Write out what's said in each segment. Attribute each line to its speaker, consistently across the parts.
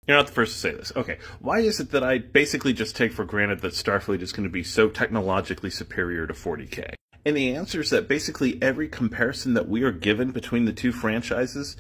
Speaker 1: You're not the first to say this. Okay, why is it that I basically just take for granted that Starfleet is going to be so technologically superior to 40K? And the answer is that basically every comparison that we are given between the two franchises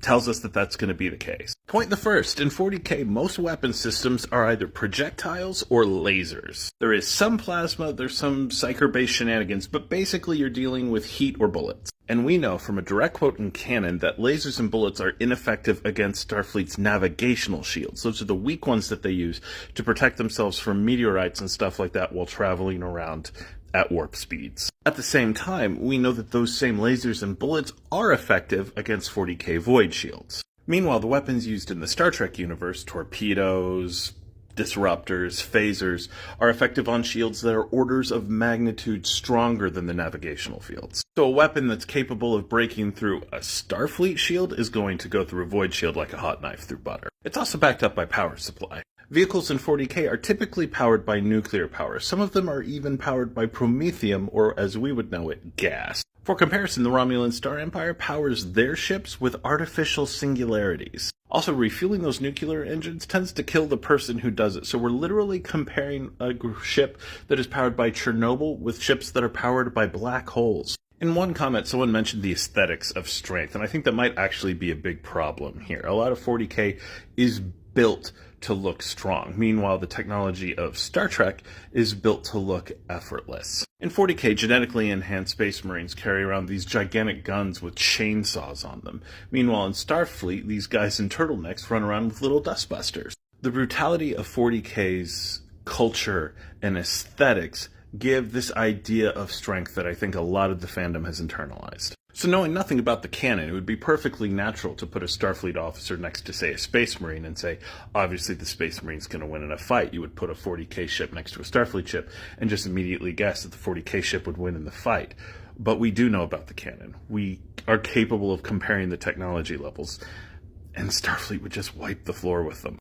Speaker 1: tells us that that's going to be the case. Point the first, in 40K, most weapon systems are either projectiles or lasers. There is some plasma, there's some psyker-based shenanigans, but basically you're dealing with heat or bullets. And we know from a direct quote in canon that lasers and bullets are ineffective against Starfleet's navigational shields. Those are the weak ones that they use to protect themselves from meteorites and stuff like that while traveling around at warp speeds. At the same time, we know that those same lasers and bullets are effective against 40K void shields. Meanwhile, the weapons used in the Star Trek universe, torpedoes, disruptors, phasers, are effective on shields that are orders of magnitude stronger than the navigational fields. So a weapon that's capable of breaking through a Starfleet shield is going to go through a void shield like a hot knife through butter. It's also backed up by power supply. Vehicles in 40K are typically powered by nuclear power. Some of them are even powered by promethium, or as we would know it, gas. For comparison, the Romulan Star Empire powers their ships with artificial singularities. Also, refueling those nuclear engines tends to kill the person who does it, so we're literally comparing a ship that is powered by Chernobyl with ships that are powered by black holes. In one comment, someone mentioned the aesthetics of strength, and I think that might actually be a big problem here. A lot of 40K is built to look strong. Meanwhile, the technology of Star Trek is built to look effortless. In 40K, genetically enhanced Space Marines carry around these gigantic guns with chainsaws on them. Meanwhile, in Starfleet, these guys in turtlenecks run around with little dustbusters. The brutality of 40K's culture and aesthetics give this idea of strength that I think a lot of the fandom has internalized. So knowing nothing about the canon, it would be perfectly natural to put a Starfleet officer next to, say, a Space Marine and say, obviously the Space Marine's going to win in a fight. You would put a 40K ship next to a Starfleet ship and just immediately guess that the 40K ship would win in the fight. But we do know about the canon. We are capable of comparing the technology levels, and Starfleet would just wipe the floor with them.